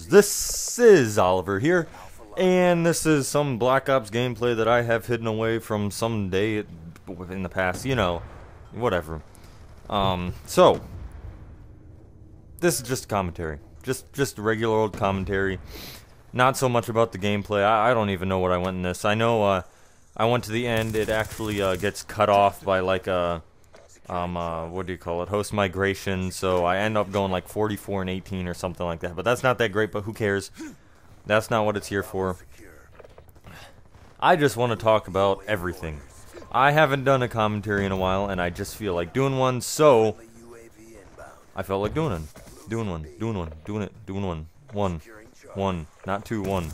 gamers, this is Oliver here, and this is some Black Ops gameplay that I have hidden away from some day in the past, you know, whatever. So, this is just a commentary, just a regular old commentary, not so much about the gameplay. I don't even know what I went in this. I know, I went to the end. It actually gets cut off by like a what do you call it, host migration, so I end up going like 44 and 18 or something like that, but that's not that great, but who cares? That's not what it's here for. I just want to talk about everything. I haven't done a commentary in a while, and I just feel like doing one, so I felt like doing one, not two, one.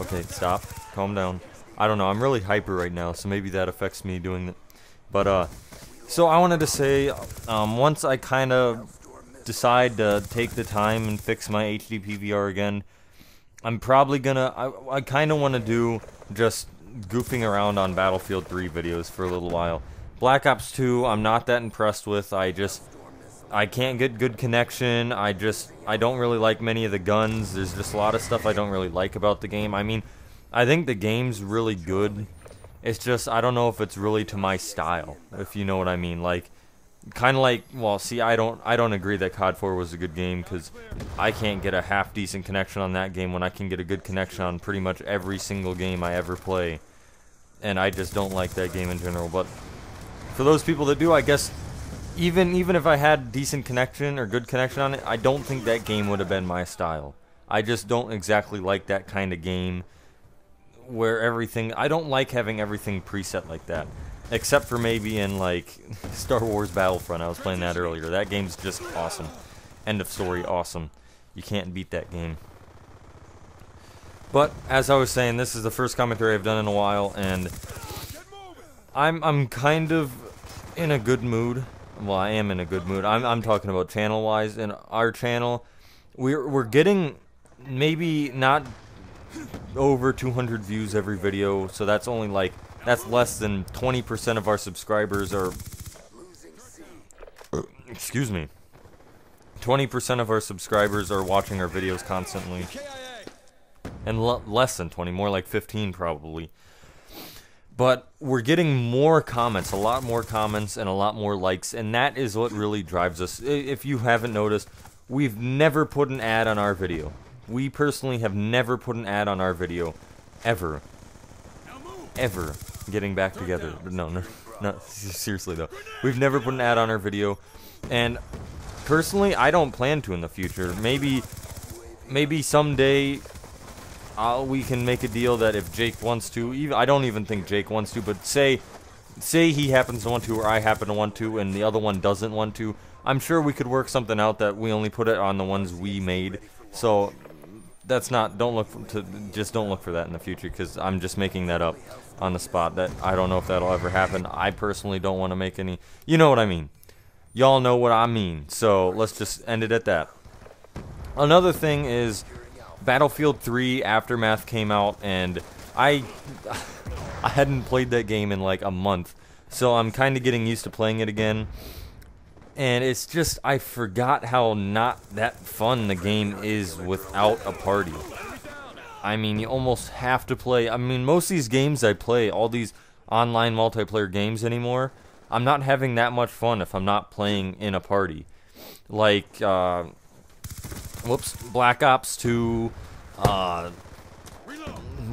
Okay, stop, calm down. I don't know, I'm really hyper right now, so maybe that affects me doing it, but so I wanted to say, once I kind of decide to take the time and fix my HD PVR again, I'm probably gonna, I kind of want to do just goofing around on Battlefield 3 videos for a little while. Black Ops 2, I'm not that impressed with. I can't get good connection. I don't really like many of the guns. There's just a lot of stuff I don't really like about the game. I mean, I think the game's really good. It's just, I don't know if it's really to my style, if you know what I mean. Like, kind of like, well, see, I don't agree that COD 4 was a good game, because I can't get a half-decent connection on that game when I can get a good connection on pretty much every single game I ever play. And I just don't like that game in general. But for those people that do, I guess, even if I had decent connection or good connection on it, I don't think that game would have been my style. I just don't exactly like that kind of game where everything, I don't like having everything preset like that, except for maybe in like Star Wars Battlefront. I was playing that earlier. That game's just awesome. End of story, awesome. You can't beat that game. But as I was saying, this is the first commentary I've done in a while, and I'm kind of in a good mood. Well, I am in a good mood. I'm talking about channel-wise. In our channel, we're getting maybe not over 200 views every video, so that's only like, that's less than 20% of our subscribers are, excuse me, 20% of our subscribers are watching our videos constantly, and less than 20, more like 15 probably. But we're getting more comments, a lot more comments and a lot more likes, and that is what really drives us. If you haven't noticed, we've never put an ad on our video. We personally have never put an ad on our video, ever. Ever. Getting back together. No, seriously though. We've never put an ad on our video, and personally, I don't plan to in the future. Maybe someday we can make a deal that if Jake wants to, I don't even think Jake wants to, but say he happens to want to, or I happen to want to, and the other one doesn't want to, I'm sure we could work something out that we only put it on the ones we made. So that's not, don't look for that in the future, because I'm just making that up on the spot. That I don't know if that'll ever happen. I personally don't want to make any, you know what I mean. Y'all know what I mean. So let's just end it at that. Another thing is Battlefield 3 Aftermath came out, and I hadn't played that game in like a month, so I'm kind of getting used to playing it again. And it's just, I forgot how not that fun the game is without a party. I mean, you almost have to play. I mean, most of these games I play, all these online multiplayer games anymore, I'm not having that much fun if I'm not playing in a party. Like, Black Ops 2,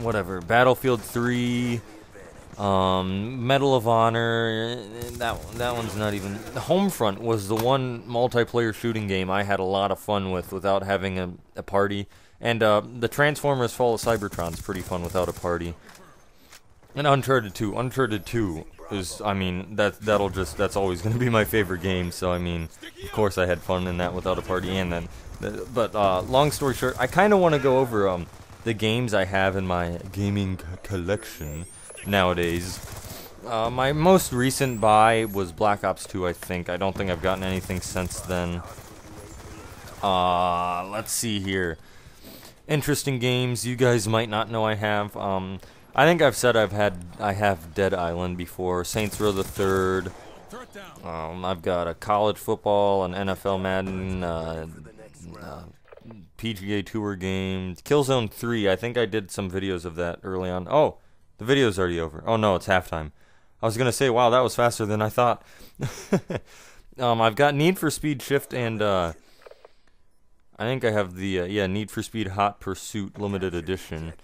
whatever, Battlefield 3, Medal of Honor, that one's not even, Homefront was the one multiplayer shooting game I had a lot of fun with without having a party, and the Transformers Fall of Cybertron's pretty fun without a party, and Uncharted 2 is, I mean, that's always going to be my favorite game, so I mean, of course I had fun in that without a party, and then, but long story short, I kind of want to go over the games I have in my gaming collection nowadays. My most recent buy was Black Ops 2, I think. I don't think I've gotten anything since then. Let's see here. Interesting games you guys might not know I have. I think I've said I have Dead Island before, Saints Row the Third. I've got a college football, an NFL Madden, PGA Tour game. Killzone 3, I think I did some videos of that early on. Oh, the video's already over. Oh no, it's halftime. I was going to say, wow, that was faster than I thought. I've got Need for Speed Shift and I think I have the Need for Speed Hot Pursuit Limited Edition.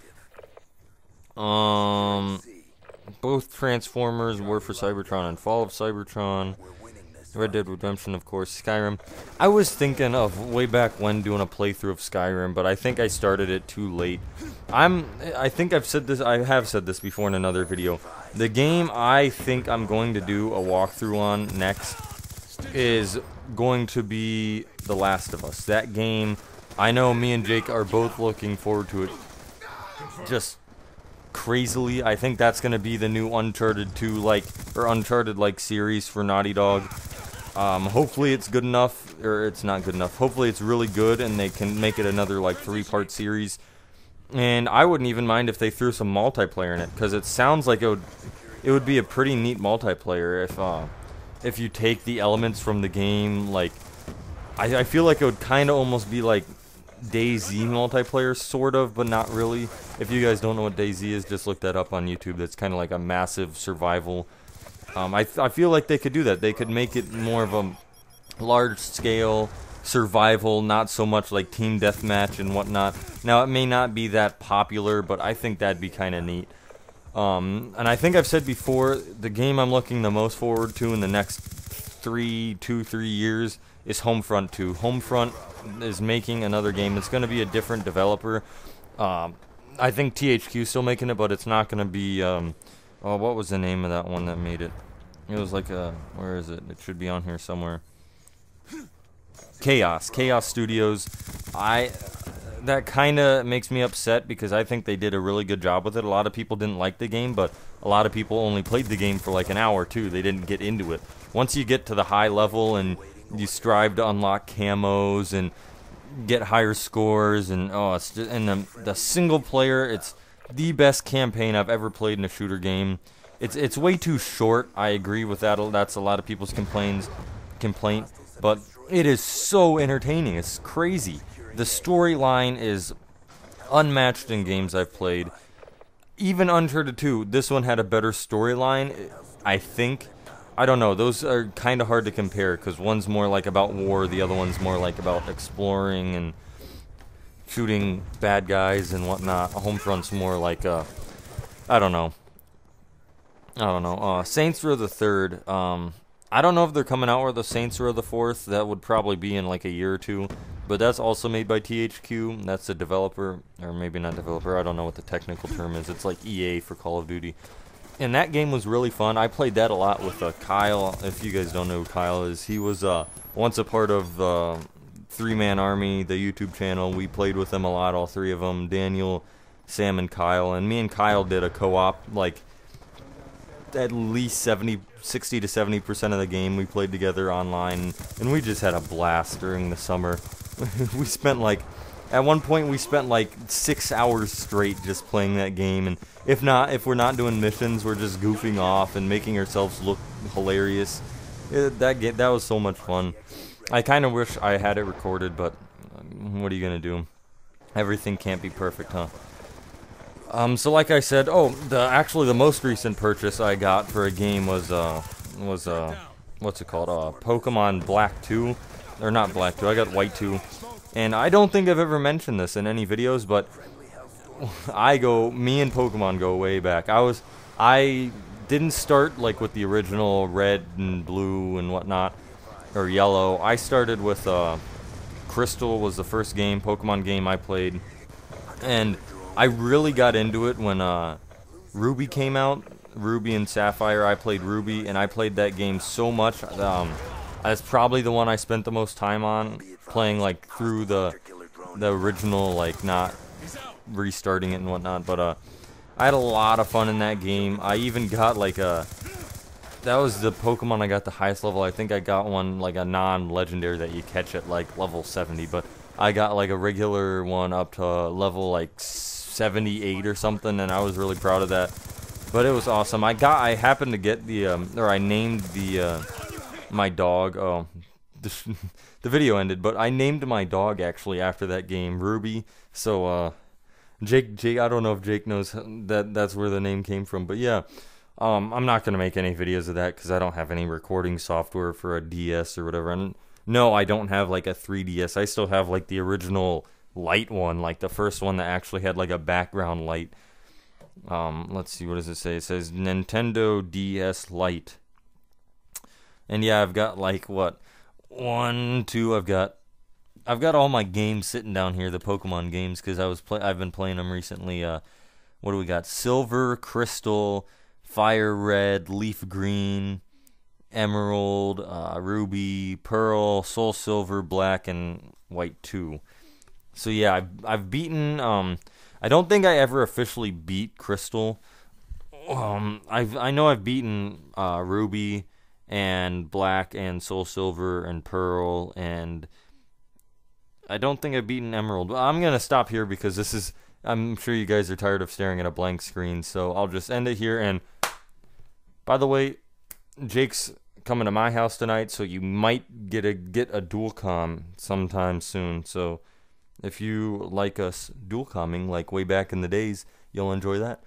Both Transformers, War for Cybertron and Fall of Cybertron. Red Dead Redemption, of course, Skyrim. I was thinking of way back when doing a playthrough of Skyrim, but I think I started it too late. I think I have said this before in another video. The game I think I'm going to do a walkthrough on next is going to be The Last of Us. That game, I know me and Jake are both looking forward to it just crazily. I think that's going to be the new Uncharted 2 or Uncharted series for Naughty Dog. Hopefully it's good enough, or it's not good enough. Hopefully it's really good and they can make it another 3-part series. And I wouldn't even mind if they threw some multiplayer in it, because it sounds like it would be a pretty neat multiplayer if you take the elements from the game. I feel like it would kind of almost be like DayZ multiplayer, sort of, but not really. If you guys don't know what DayZ is, just look that up on YouTube. That's kind of like a massive survival. I feel like they could do that. They could make it more of a large-scale survival, not so much like team deathmatch and whatnot. Now, it may not be that popular, but I think that'd be kind of neat. And I think I've said before, the game I'm looking the most forward to in the next 3 years is Homefront 2. Homefront is making another game. It's going to be a different developer. I think THQ is still making it, but it's not going to be... what was the name of that one that made it? It was where is it? It should be on here somewhere. Chaos Studios. That kind of makes me upset because I think they did a really good job with it. A lot of people didn't like the game, but a lot of people only played the game for an hour or two. They didn't get into it. Once you get to the high level and you strive to unlock camos and get higher scores, and it's just, and the single player, it's the best campaign I've ever played in a shooter game. It's way too short. I agree with that. That's a lot of people's complaint, but it is so entertaining. It's crazy. The storyline is unmatched in games I've played. Even Uncharted 2, this one had a better storyline, I think. I don't know. Those are kind of hard to compare because one's more about war, the other one's more about exploring and shooting bad guys and whatnot. Homefront's more I don't know. Saints Row the Third. I don't know if they're coming out with the Saints Row the Fourth. That would probably be in a year or two. But that's also made by THQ. That's the developer, or maybe not developer. I don't know what the technical term is. It's like EA for Call of Duty. And that game was really fun. I played that a lot with Kyle. If you guys don't know who Kyle is, he was once a part of Three-Man Army, the YouTube channel. We played with them a lot, all three of them. Daniel, Sam, and Kyle. And me and Kyle did a co-op, at least 60 to 70% of the game we played together online, and we just had a blast during the summer. We spent at one point we spent 6 hours straight just playing that game, and if we're not doing missions, we're just goofing off and making ourselves look hilarious. That was so much fun. I kind of wish I had it recorded, but what are you gonna do? Everything can't be perfect, huh? So like I said, actually the most recent purchase I got for a game was what's it called? Pokemon Black 2, or not Black 2. I got White 2, and I don't think I've ever mentioned this in any videos, but me and Pokemon go way back. I didn't start with the original Red and Blue and whatnot, or Yellow. I started with Crystal was the first Pokemon game I played, and I really got into it when Ruby came out. Ruby and Sapphire. I played Ruby, and I played that game so much. That's probably the one I spent the most time on, playing through the original, not restarting it and whatnot. But I had a lot of fun in that game. I even got that was the Pokemon I got the highest level. I think I got one a non-legendary that you catch at level 70, but I got a regular one up to level 78 or something, and I was really proud of that. But it was awesome. I happened to get I named my dog. the video ended. But I named my dog actually after that game, Ruby. So Jake, I don't know if Jake knows that's where the name came from. But yeah, I'm not gonna make any videos of that because I don't have any recording software for a DS or whatever. And no, I don't have like a 3DS. I still have like the original light one, like the first one that actually had like a background light. Let's see, what does it say? It says Nintendo DS Lite. And yeah, I've got like what, I've got all my games sitting down here, the Pokemon games, because I've been playing them recently. What do we got? Silver, Crystal, Fire Red, Leaf Green, Emerald, Ruby, Pearl, Soul Silver, Black, and White 2. So yeah, I've beaten. I don't think I ever officially beat Crystal. I know I've beaten Ruby and Black and Soul Silver and Pearl, and I don't think I've beaten Emerald. I'm gonna stop here because I'm sure you guys are tired of staring at a blank screen, so I'll just end it here. And by the way, Jake's coming to my house tonight, so you might get a dual-com sometime soon. So if you like us dual-comming like way back in the days, you'll enjoy that.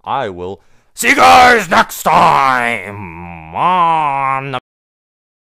I will see you guys next time on the